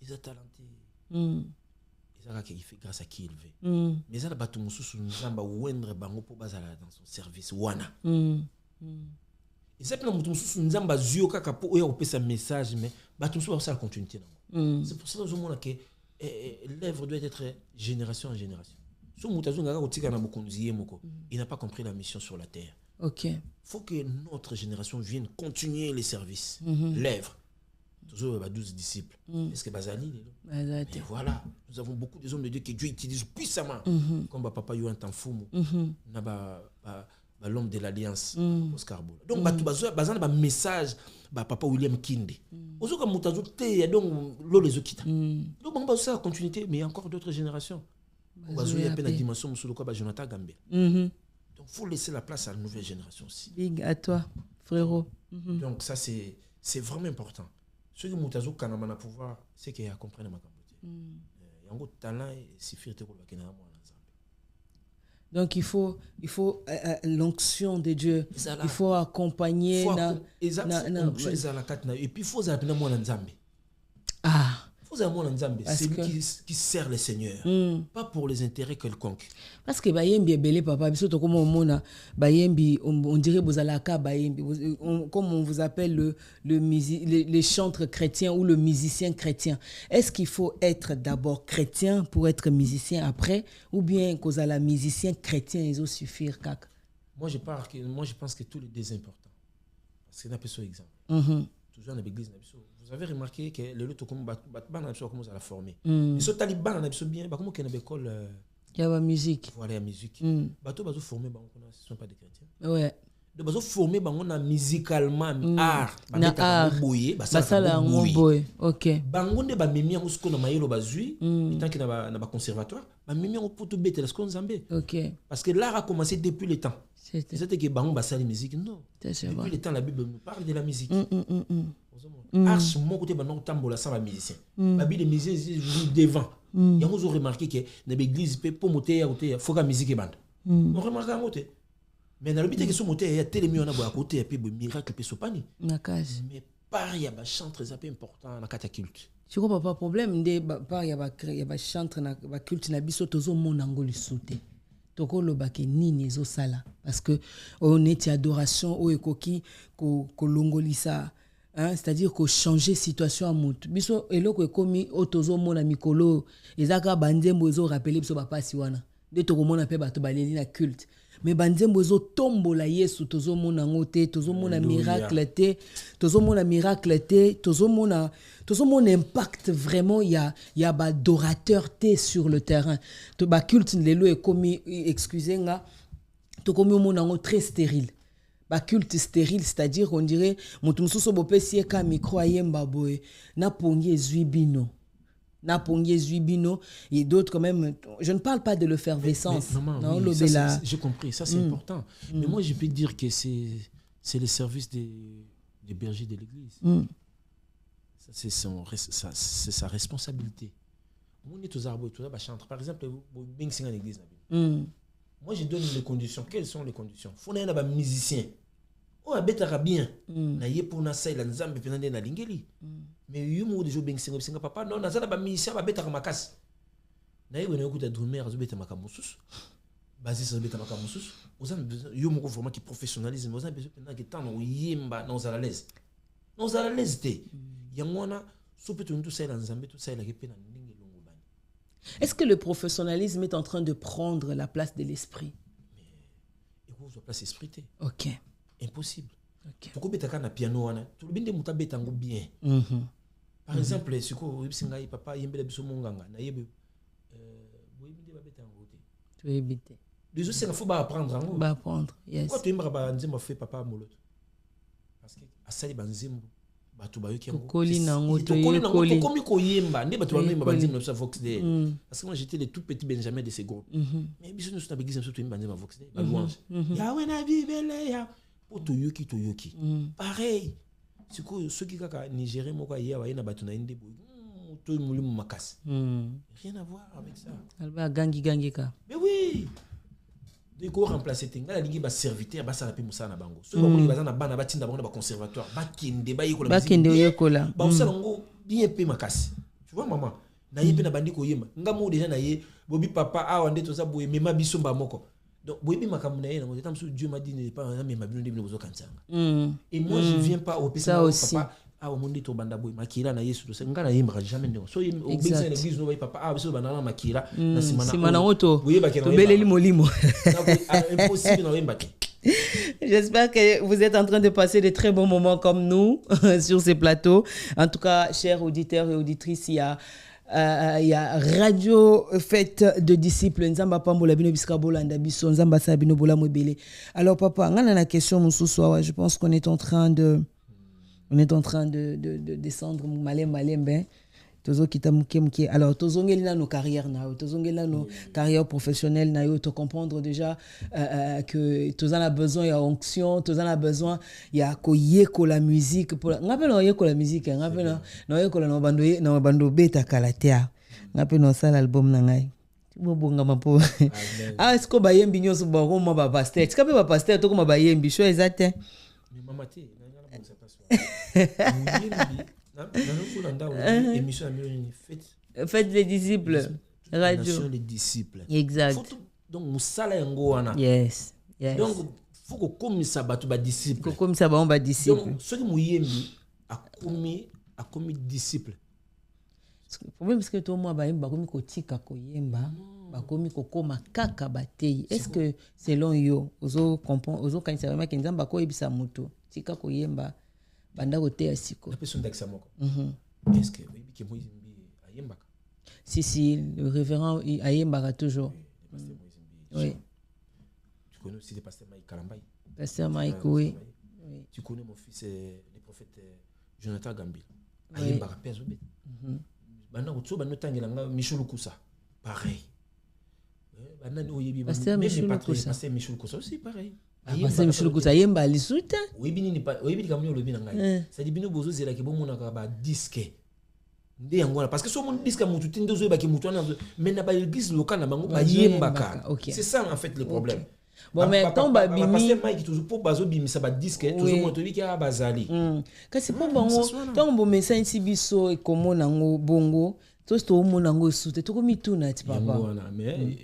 Speaker 2: ils sont talentés. Il fait grâce à qui il veut. Mais ça, batu mususu nzamba wendre bango po bazala dans son service wana. Et ça peut mutu mususu nzamba zio kaka po oya opesa message mais batu mususu ça continuité nango. C'est pour ça que je montre que l'œuvre doit être génération en génération. So mutazu ngaka kotika na bokonziye moko. Il n'a pas compris la mission sur la terre.
Speaker 1: OK.
Speaker 2: Faut que notre génération vienne continuer les services, l'œuvre. Toujours 12 disciples. Est-ce que Bazali et voilà, nous avons beaucoup des hommes de Dieu que Dieu utilise puissamment. Comme papa Yohan Tanfumu, l'homme de l'Alliance, Oscar Bola. Donc, bazan ba message, papa William Kinde. Ozo comme mutazo te donc lo les okita. Donc on va ça continuité, mais il y a encore d'autres générations. On va jouer à peine la dimension sur le quoi Jonathan Gambé. Donc faut laisser la place à la nouvelle génération aussi.
Speaker 1: Big à toi, frérot.
Speaker 2: Donc ça c'est vraiment important. Ceux qui mutazo kanamana pouvoir, c'est qu'ils comprennent ma capote. Il y a un talent et suffit de quoi qu'il y a moi.
Speaker 1: Donc il faut l'onction de Dieu. Il faut accompagner
Speaker 2: et puis il faut appeler moi nzambe. Faut appeler Nzambe, c'est lui qui sert le Seigneur, pas pour les intérêts quelconques.
Speaker 1: Parce que bayembi belé papa biso to comme mona bayembi on dirait bozalaka bayembi comme on vous appelle les chantres chrétiens ou le musicien chrétien. Est-ce qu'il faut être d'abord chrétien pour être musicien après ou bien cause à la musicien chrétien ils ont suffire kak?
Speaker 2: Moi je pense que tous les deux sont importants. Parce que n'a pas ce exemple. Toujours dans l'église vous avez remarqué que les autres comme commencent à la former. Ils sont talibans na biso bien comme qu'il y a une école
Speaker 1: il y a la musique.
Speaker 2: Voilà la musique. Bato bazo formé ba on ce sont pas des chrétiens.
Speaker 1: Ouais.
Speaker 2: De bazo formé ba on a musicalement art.
Speaker 1: Na art.
Speaker 2: Boyer
Speaker 1: ba sala ngoboy. OK.
Speaker 2: Bango nde ba mimi ngo siko na mayelo bazui tant que na ba conservatoire ba mimi ngo poto bete la siko nzambe.
Speaker 1: OK.
Speaker 2: Parce que l'art a commencé depuis le temps. C'était que bango ba sala musique non. Depuis le temps la Bible nous parle de la musique. Arche mon côté maintenant tambola sans la musicien. La Bible les musiciens jouent devant. Il y a nous remarqué que dans l'église peut pour monter à côté faut que la musique bande. On remarque à côté. Mais dans le but que ce moteur il y a tellement on a à côté et puis miracle peut se pani. Mais par il y a ba chantre très important na cataculte.
Speaker 1: Tu comprends pas problème de par il y a ba chantre na ba culte na biso tozo mon angoli sauté. Toko lobake nini ezo sala parce que on est adoration o ekoki ko longolisa hein, c'est-à-dire que changer situation à mout biso eloko ekomi otozo mona mikolo ezaka banzembo ezo rappeler biso papa siwana de to komona pe bato baleli na culte mais banzembo ezo tombola Yesu tozo mona ngote tozo mona miracle te tozo mona impact vraiment il y a adorateur te sur le terrain to ba culte lelo ekomi excusez-nga to komi mona ngo très stérile. Ba culte stérile, c'est-à-dire on dirait mutu mususu bopesi eka micro ayemba boy na pongi ezwibino et d'autres quand même. Je ne parle pas de l'effervescence.
Speaker 2: Non, oui, j'ai compris, ça c'est important. Mais moi je peux dire que c'est le service des bergers de l'église. C'est sa responsabilité. Par exemple, l'église. Moi, je donne les conditions. Quelles sont les conditions? Il faut que les musiciens. Oh, abetara bien. Na ye pour na sai la nzambe penande na lingeli. Mais yo mo de jo benga papa non na za ba musicien ba betara makasi. Na ye wena yokuta drummer azo beta makamusus. Basiste azo beta makamusus. Yo mo vraiment qui professionnalisme, vous avez besoin pendant que temps no yemba na za la l'aise. Na za la l'aise te. Yangwana so peut tout ça la nzambe tout ça la ke pena ndenge longo bani.
Speaker 1: Est-ce que le professionnalisme est en train de prendre la place de l'esprit?
Speaker 2: Mais il faut place esprit.
Speaker 1: OK.
Speaker 2: Impossible. OK. Faut que betaka na piano wana. Tout le binde muta betango bien. Par exemple, si ko singa papa yembele biso monganga na yebe boyebinde ba betango te.
Speaker 1: Tu ebite.
Speaker 2: Les autres c'est faut ba apprendre ngo.
Speaker 1: Ba apprendre. Yes.
Speaker 2: Pourquoi tu aimerais ba nzemba fait papa moloto? Parce que asali ba nzembo bato bayoki ngo.
Speaker 1: Koli na ngo to
Speaker 2: koli. Komi ko yemba, ne bato ba yemba ba nzemba na Vox Day. Parce que moi j'étais le tout petit Benjamin de ces groupes. Mais biso nous na begize surtout yemba nzemba Vox Day. Ba louange. Ya wena bibele ya. Toyoki. Pareil. C'est que ceux qui kaka Nigérien moko ya wa na bato na inde boy. To mulimu makasi. Rien à voir avec ça.
Speaker 1: Alba gangi ka.
Speaker 2: Mais oui. De ko remplacer tenga la ligue ba serviteur ba sala pe musana bango. Ceux qui ba na bana ba tinda bango ba conservatoire, ba kende ba yekola.
Speaker 1: Ba kende yekola.
Speaker 2: Ba usala ngo bien pe makasi. Tu vois maman. Na ye pe na bandi ko yema. Ngamo déjà na ye bobi papa awa nde to za boye mema biso ba moko. Donc, Dieu m'a dit ne pas et moi je viens pas au
Speaker 1: ça aussi.
Speaker 2: Papa ah au monde to banda boy makira na Yesu to se ngana yemba jamais ndo so au besoin l'église no papa ah biso bana makira na
Speaker 1: simana oto to beleli molimo
Speaker 2: impossible na yemba.
Speaker 1: J'espère que vous êtes en train de passer de très bons moments comme nous sur ces plateaux. En tout cas, chers auditeurs et auditrices, il y a Radio Fête de Disciples. Nzamba pambola bino biska bolanda biso nzamba sa bino bola mwebele. Alors papa, ngana na question mususu, je pense qu'on est en train de descendre malembe. Tozo kita mke. Alors tozongeli na nos carrières na, tozongeli na nos carrières professionnelles na yo, to comprendre déjà que tozana a besoin ya onction, tozana a besoin ya koyeko la musique pour ngapela koyeko la musique, ngapela na koyeko na bando beta kalatea. Ngapela sala album na ngai. Bobonga mapo. Ah est-ce que ba yembi nyoso ba ko ma ba pasteur. Est-ce que ba pasteur to ko ma ba yembi cho exact?
Speaker 2: Mais maman te, na concertation. Émission
Speaker 1: Faites les disciples. Radio.
Speaker 2: Les disciples.
Speaker 1: Exact.
Speaker 2: Donc, musala yango wana.
Speaker 1: Yes.
Speaker 2: Donc, faut que comme ça batu ba disciple.
Speaker 1: Comme ça ba on ba disciple.
Speaker 2: Donc, ceux qui muyembi a commis disciple.
Speaker 1: Le problème c'est que tout moi ba yemba komi ko tika ko yemba, ba komi ko koma kaka batei. Est-ce que selon yo, ozo comprend, ozo kanisa vraiment que nzamba ko yebisa mutu, tika ko yemba. Banda kote asiko.
Speaker 2: Est-ce que Moïse ayemba?
Speaker 1: Si, le révérend ayemba toujours. Oui.
Speaker 2: Tu connais aussi le pasteur Mike Kalambaï?
Speaker 1: Pasteur Mike, oui.
Speaker 2: Tu connais mon fils, le prophète Jonathan Gambil. Ayemba pèse obé. Banda koto banda tangela Michel Koussa. Pareil. Banda oyebi
Speaker 1: pasteur Michel
Speaker 2: Koussa aussi pareil.
Speaker 1: Parce que Michel Koussa yemba lisuta.
Speaker 2: Oui bini pas oui bini kamyo lobi na ngai. Ça dit bino bozo zela ke bomona ka ba disque. Nde yango parce que so mon disque mutu tindo zo ba ke mutu na mais na ba église locale na bango ba yemba ka. C'est ça en fait le problème.
Speaker 1: Bon mais quand ba bimi
Speaker 2: parce que Mike toujours pour bazo bimi ça ba disque toujours moto bi ka bazali.
Speaker 1: Kasi po bango tant bo message si biso e komo nango bongo to sto mo nango sute to ko mituna ti papa.
Speaker 2: Mais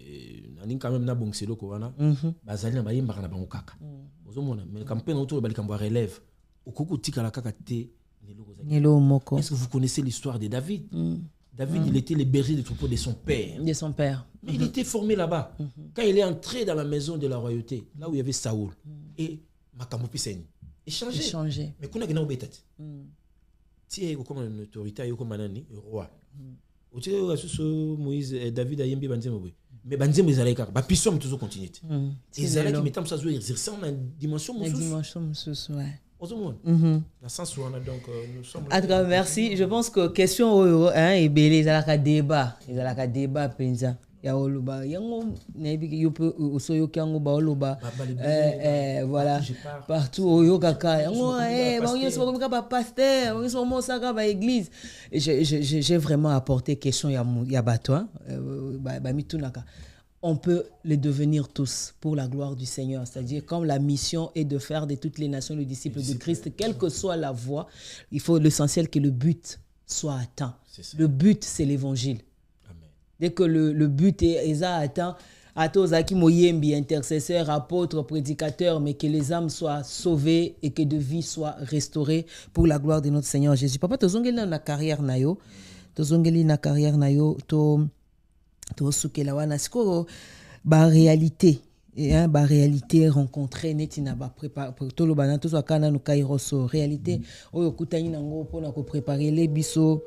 Speaker 2: ani quand même na bongselo ko wana bazali na bayemba na bango kaka ozomona mais campagne autour bali kambo relève okoko tika la kaka te Est-ce que vous connaissez l'histoire de David? David, il était le berger des troupeaux de son père.
Speaker 1: De son père.
Speaker 2: Mais il était formé là-bas. Quand il est entré dans la maison de la royauté, là où il y avait Saoul, et Makambo Piseni, échangé. Mais qu'on a gagné au bétat. Si il y a comme une autorité, il y a comme un roi. Tu sais, Moïse, David a yembi banzemo. Mais banzemo ils allaient car, bah pissom toujours continuer. Ils allaient qui mettent ça sur exercer en dimension musus.
Speaker 1: Dimension musus, ouais.
Speaker 2: En
Speaker 1: tout cas, merci. Je pense que question et belé ils allaient débat penza. Ya oluba yango nebi yope osoyo kango ba oluba voilà partout oyo kaka yango ba onyo so comme ba pasteur onyo so mo saka ba église. J'ai vraiment apporté question ya batwa ba mitunaka. On peut les devenir tous pour la gloire du Seigneur. C'est-à-dire, comme la mission est de faire de toutes les nations les disciples de Christ, quelle que soit la voie, il faut l'essentiel que le but soit atteint. Le but, c'est l'évangile. Amen. Dès que le but est atteint, à tous qui moyembi, intercesseurs, apôtres, prédicateurs, mais que les âmes soient sauvées et que de vie soit restaurée pour la gloire de notre Seigneur Jésus. Papa, tu as na carrière nayo, to sukela wana siko ba réalité ba réalité rencontrer netina ba préparer to lo bana to so kana no kairos réalité oyo kutani nango pona ko préparer les biso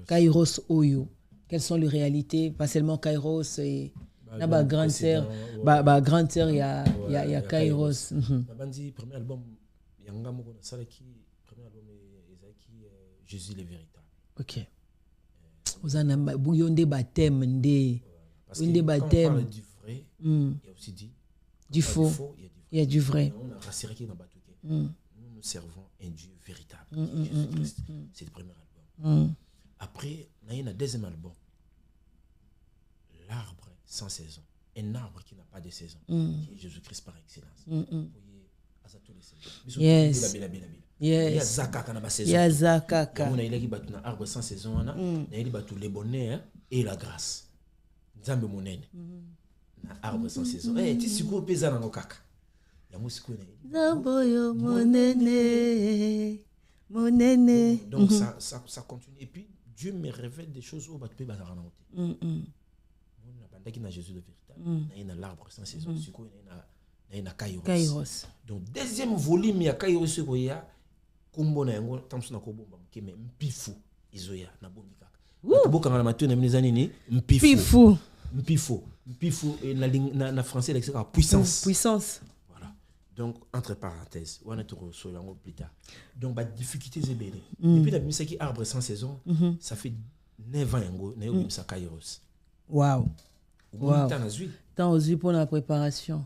Speaker 1: kairos oyo. Quelles sont les réalités? Pas seulement kairos et na ba grande sœur grande sœur il y a kairos.
Speaker 2: Bandi premier album yanga moko na salaki premier album ezaki Jésus le véritable.
Speaker 1: OK. Ozana buyonde baptême ndé
Speaker 2: onde baptême. Quand on parle du vrai, il y a aussi
Speaker 1: du faux. Il y a du vrai.
Speaker 2: On a rassuré qui dans batuke. Nous servons un Dieu véritable. Jésus-Christ. C'est le premier album. Après, il y a un deuxième album. L'arbre sans saison. Un arbre qui n'a pas de saison. Qui est Jésus-Christ par excellence. Vous voyez, à tous les saisons.
Speaker 1: Yes.
Speaker 2: Il y a Zakaka dans la saison.
Speaker 1: Il y a Zakaka.
Speaker 2: On a un arbre sans saison. On a le bonheur et la grâce. Nzambe monene. Arbre sans saison. Eh, tu sais quoi pesa dans kaka. Ya musiko na.
Speaker 1: Zamboyo monene. Monene.
Speaker 2: Donc ça continue et puis Dieu me révèle des choses où tu peux bazar na hote. On a pendant qu'il y a Jésus le véritable. Il y a l'arbre sans saison. Siko il y a Kairos. Donc deuxième volume il y a Kairos ko ya kombo na yango tamso na ko bomba mkeme mpifu izoya na bombi kaka. Boka na matu na minizani ni mpifu. Mpifu et na français c'est
Speaker 1: puissance.
Speaker 2: Voilà. Donc entre parenthèses, on a tout sur yango plus tard. Donc ba difficulté zebele. Depuis la musique qui arbre sans saison, ça fait 9 ans yango na yo ça Kairos.
Speaker 1: Wow.
Speaker 2: Tant
Speaker 1: aux yeux pour la préparation.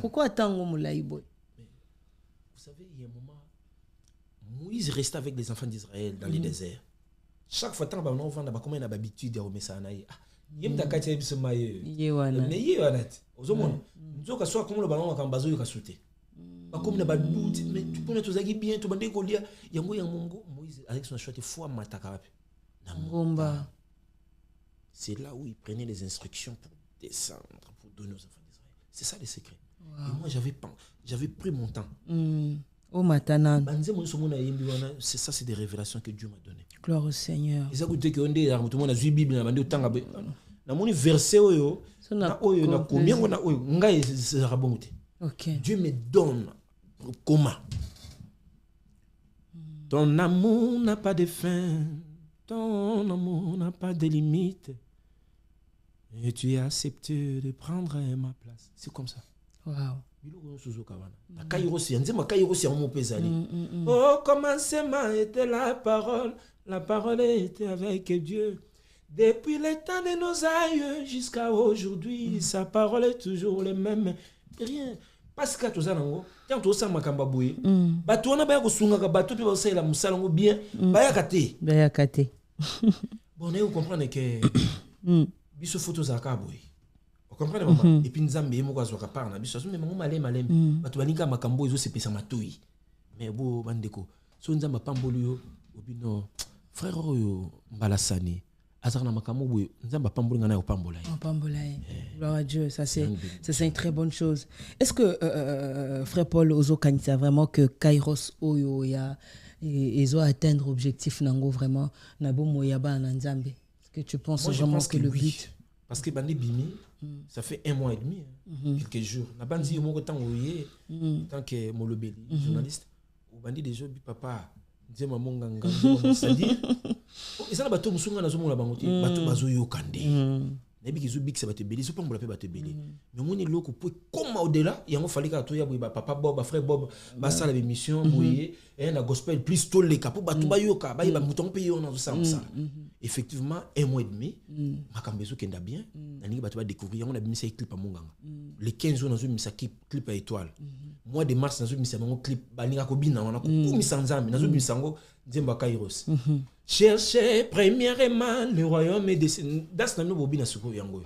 Speaker 1: Pourquoi tango moulaï boy?
Speaker 2: Vous savez, il y a un moment Moïse restait avec les enfants d'Israël dans les déserts. Chaque fois, on a comment on a l'habitude de remettre ça en aïe. Yem ta katia biso maye.
Speaker 1: Yewana.
Speaker 2: Mais yewana. Ozomona. Nzoka soit comme le ballon ka mbazo yo ka sauter. Ba comme na ba doute mais tu connais tous aki bien to bande ko lia yango ya mongo Moïse avec son choix fois mataka wapi. Na
Speaker 1: ngomba.
Speaker 2: C'est là où il prenait les instructions pour descendre pour donner aux enfants d'Israël. C'est ça le secret. Wow. Et moi j'avais pris mon temps.
Speaker 1: Oh matanan.
Speaker 2: C'est ça, c'est des révélations que Dieu m'a données.
Speaker 1: Gloire au Seigneur.
Speaker 2: Et ça coûte que on dit tout le monde a vu Bible na bande tanga be. Na moni verset oyo. Na oyo na combien on a oyo ngai c'est rabonté.
Speaker 1: OK.
Speaker 2: Dieu me donne comment. Ton amour n'a pas de fin. Ton amour n'a pas de limite. Et tu as accepté de prendre ma place. C'est comme ça.
Speaker 1: Wow.
Speaker 2: Au commencement était la parole était avec Dieu. Depuis le temps de nos aïeux jusqu'à aujourd'hui, sa parole est toujours le même. Rien. Parce que tout ça, quand tu as makamba boye, bato wana ba ko sunga ka bato pe ba sala musala ngo bien, ba ya kate. Bon, vous comprenez que biso photo za ka boye. Vous comprenez maman? Et puis nzambe mo kwa zoka parna biso mais mango malem bato baninga makambo ezo sepesa matoi. Mais bo bandeko, so nzamba pambolo yo obino frère oyo mbalasani azarna makamo boye nzamba pambola ngana opambola
Speaker 1: gloire à Dieu, ça c'est une très bonne chose. Est-ce que frère Paul ozo kanisa vraiment que Kairos oyo ya ils ont atteindre objectif nango vraiment na bomo yaba na nzambe? Est-ce que tu penses vraiment que le but
Speaker 2: parce que bandi bimi ça fait 1 mois et demi quelques jours na bandi moko tango yé tant que molobeli journaliste ou bandi déjà bi papa nzema monganga c'est-à-dire ezala bato musunga na zomo la bangote bato bazo yokande nabi kizu bikse bato beli so pambola pe bato beli mais moni loko po comme au-delà yango falika to ya ba papa Bob ba frère Bob ba sala émission boye et na gospel plus to le kapo bato ba yoka ba ba muton pe yo na zo ça effectivement 1 mois et demi makambezo kenda bien na ningi bato ba découvrir yango na bimisa clip à monganga les 15 jours na zo bimisa clip à étoile mois de mars na zo bimisa bango clip ba ninga ko bina wana ko kumisa nzambe na zo bimisa ngo Nzemba Kairos. Cherchez premièrement le royaume et das na no bobina suko yango.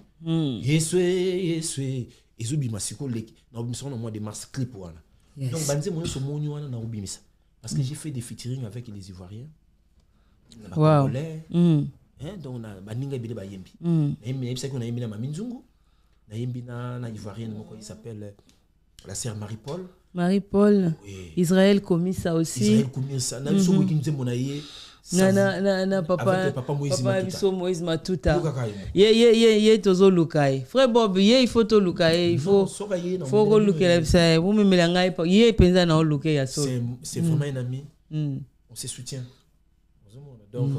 Speaker 2: Yeswe ezubi masiko leki na obimisa na mois de mars clip wana. Donc banze mo so moni wana na obimisa parce que j'ai fait des featuring avec les Ivoiriens.
Speaker 1: Wow.
Speaker 2: Donc na baninga bile ba yembi. Na yembi ça qu'on a yembi na Maminzungu. Na yembi na Ivoirienne moko il s'appelle la sœur Marie-Paul.
Speaker 1: Marie-Paul, oui. Israël commis ça aussi.
Speaker 2: Israël commis ça. Na biso qui nous monaye.
Speaker 1: Na papa Moïse Matuta. Ye tozo lukai. Frère Bob, ye il faut to lukai, il faut go lukai ça. Vous me melangai pas. Ye penza na lukai ya so.
Speaker 2: C'est vraiment un ami. On se soutient. Donc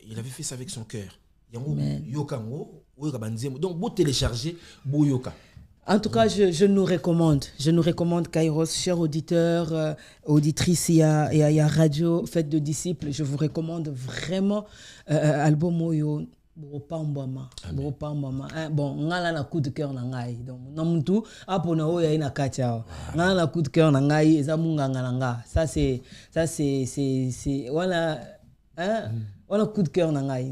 Speaker 2: il avait fait ça avec son cœur. Yango yokango, oyoka banzemo. Donc beau télécharger, beau yoka.
Speaker 1: En tout cas, je nous recommande Kairos, chers auditeurs, auditrices, il y a Radio Fête de Disciples. Je vous recommande vraiment album Oyo Bopambama. Bon, ngala na coup de cœur na ngai. Donc namuntu apona oya ina kacha. Ngala na coup de cœur na ngai ezamunga ngalanga. Ça c'est voilà voilà coup de cœur na ngai.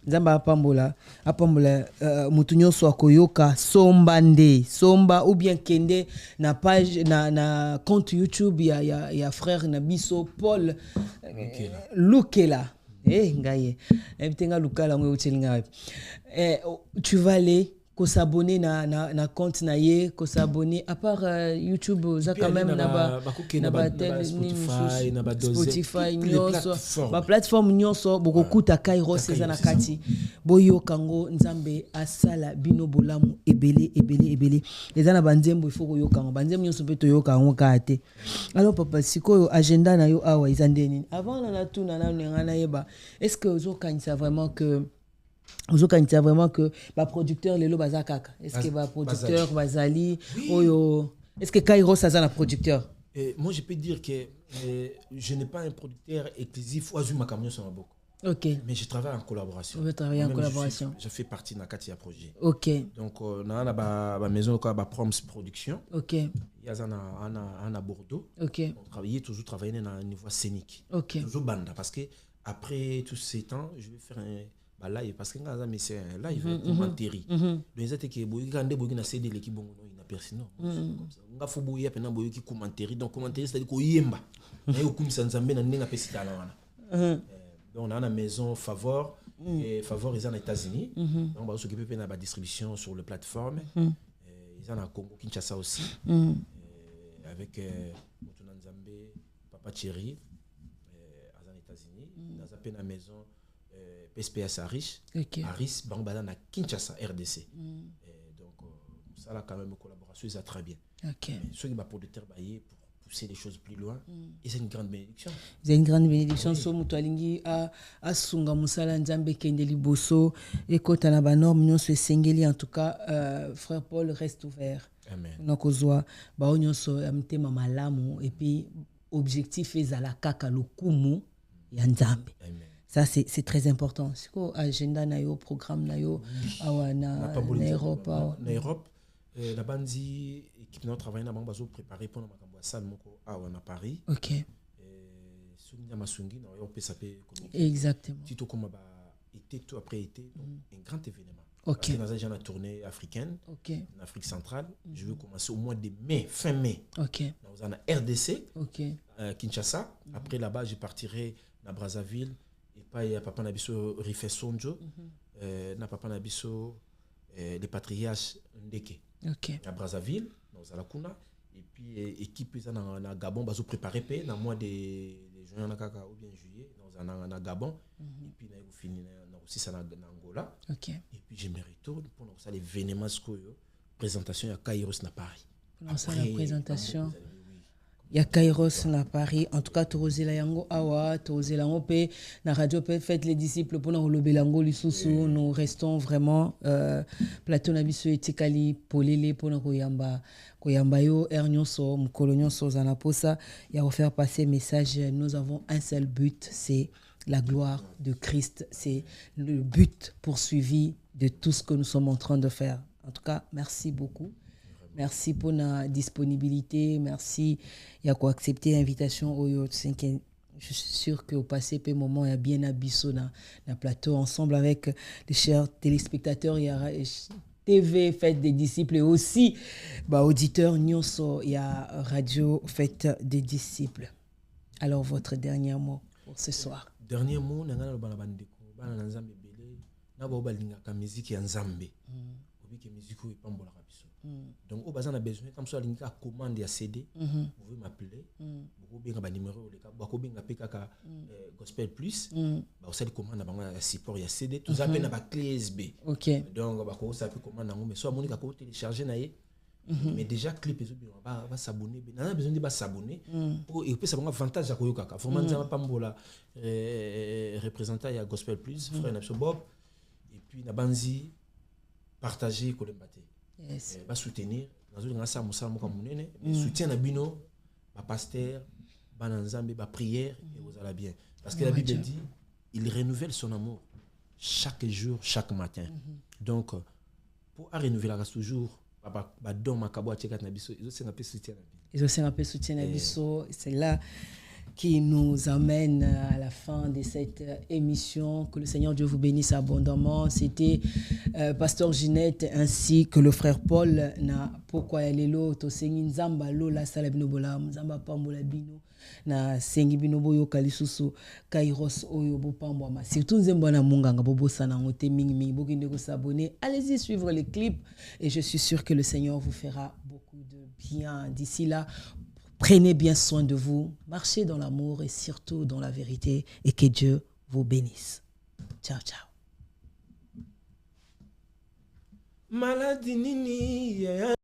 Speaker 1: Nzamba apambola mutu nyonso akoyoka somba ou bien kende na page na compte YouTube ya frère Nabiso Paul Lukela ngaye ebitenga lukala ngwe utelinga tu vas aller s'abonner na compte na ye ko s'abonner à part YouTube za quand même na ba Spotify nyonso ba plateforme nyonso bokokuta Kairos eza na kati boyo kango nzambe asala bino bolamu ebele eza na banzembo il faut ko yokango banzembo nyonso pe to yokango kate. Alors papa sikoyo agenda na yo awa eza ndeni avant na tuna na ngana yeba est-ce que ozo kanisa vraiment que ba producteur lelo bazakaka est-ce que ba producteur bazali oyo est-ce que Kairos a un producteur?
Speaker 2: Moi je peux dire que je n'ai pas un producteur exclusif ou azuma camion sur ma book.
Speaker 1: OK.
Speaker 2: Mais je travaille en collaboration. Je fais partie de Katia projet.
Speaker 1: OK.
Speaker 2: Donc na ba maison quoi ba Proms production.
Speaker 1: OK.
Speaker 2: Il y a à Bordeaux.
Speaker 1: OK.
Speaker 2: On toujours travailler à niveau scénique.
Speaker 1: OK.
Speaker 2: Toujours banda parce que après tous ces temps, je vais faire un live parce que ngaza mais c'est un live commentaire. Donc ils étaient que boyi kande boyi na CD l'équipe bon non il a personne comme ça. Nga fo boyi apena boyi ki commentaire. Donc commentaire c'est-à-dire ko yemba. Na yo kumisa nzambe na ninga pesita la wana. Donc on a une maison Favor et Favor ils sont aux États-Unis. Donc on va s'occuper de la distribution sur les plateformes. Ils sont au Congo Kinshasa aussi. Avec Mutuna Nzambe, Papa Thierry aux États-Unis. Dans la maison PSPS Aris, Aris Bambala na Kinshasa RDC. Donc ça là quand même collaboration ça très bien.
Speaker 1: OK.
Speaker 2: Ceux qui va producteur bailler pour pousser les choses plus loin et c'est une grande bénédiction.
Speaker 1: C'est une grande bénédiction so mutu alingi a sunga musala nzambe kende liboso et kota na ba norme nyonso esengeli en tout cas frère Paul reste ouvert.
Speaker 2: Amen.
Speaker 1: Nakozwa ba nyonso amtema malamu et puis objectif ezala kaka lokumu ya nzambe.
Speaker 2: Amen.
Speaker 1: Ça c'est très important. C'est quoi agenda na yo programme na yo awana na Europe
Speaker 2: na Europe la bandi équipe notre travail na bango préparer pour makambo ya salle moko awana Paris.
Speaker 1: OK.
Speaker 2: Sunga masungi na yo peut s'appeler
Speaker 1: exactement.
Speaker 2: Tito comme ba été tout après été un grand événement.
Speaker 1: OK.
Speaker 2: Parce que dans une tournée africaine.
Speaker 1: OK.
Speaker 2: En Afrique centrale, je vais commencer au mois de mai, fin mai.
Speaker 1: OK.
Speaker 2: Dans la RDC.
Speaker 1: OK.
Speaker 2: Kinshasa. Après là-bas, je partirai à Brazzaville et pa ya papa na biso Rife Sonjo na papa na biso les patriarches Ndeke à Brazzaville dans la kuna et puis équipe ça na Gabon bazo préparer pe na mois de juin na kaka ou bien juillet dans na Gabon et puis na fini na aussi ça na Angola et puis je me retourne pour ça l'événement skoyo présentation à Kairos na Paris
Speaker 1: pour ça la présentation il y a Kairos na Paris en tout cas torozela yango awa torozela yango pe na radio pe faites les disciples pour na lobela yango lisusu nous restons vraiment plateau na biso etikali polele pour na koyamba yo ernyoso mukolo nyonso zana posa ya refaire passer message. Nous avons un seul but, c'est la gloire de Christ, c'est le but poursuivi de tout ce que nous sommes en train de faire. En tout cas, merci beaucoup. Merci pour la disponibilité. Merci pour accepter l'invitation. Je suis sûr qu'au passé, peu moment, il y a bien abisso dans le plateau ensemble avec les chers téléspectateurs. Il y a TV Fête des Disciples et aussi auditeurs Nyonso. Il y a Radio Fête des Disciples. Alors, votre dernier mot pour ce soir.
Speaker 2: Dernier mot, nous avons la musique Nzambe. Donc au besoin comme ça linka commande ya CD vous pouvez m'appeler vous bien ba numéro le gospel plus ba aussi commande ba support ya CD tout ça na ba clé USB donc ba ko ça peut commande mais soit monika ko télécharger na mais déjà clip ezo ba s'abonner on a besoin de s'abonner pour et puis ça un avantage ya koyoka vraiment nzama pambola représentant ya gospel plus frère na Bob et puis na banzi partager ko lembaté va soutenir soutien na bino ba pasteur ba nzambe ba prière et vous allez bien parce que la Bible dit il renouvelle son amour chaque jour chaque matin donc pour renouveler la toujours ba don makabo tcheka na biso ils ont un peu soutien na biso c'est là qui nous amène à la fin de cette émission. Que le Seigneur Dieu vous bénisse abondamment. C'était Pasteur Ginette ainsi que le frère Paul. Na pourquoi elle est là? To sengi nzamba lo la sala bino bola nzamba pambola bino na sengi bino boyo kalisusu Kairos oyo bo pambwa surtout nzembo na munganga bobo sana ngote mingi mingi bokinde ko s'abonner. Allez-y suivre les clips et je suis sûr que le Seigneur vous fera beaucoup de bien. D'ici là, prenez bien soin de vous, marchez dans l'amour et surtout dans la vérité et que Dieu vous bénisse. Ciao, ciao. Maladie nini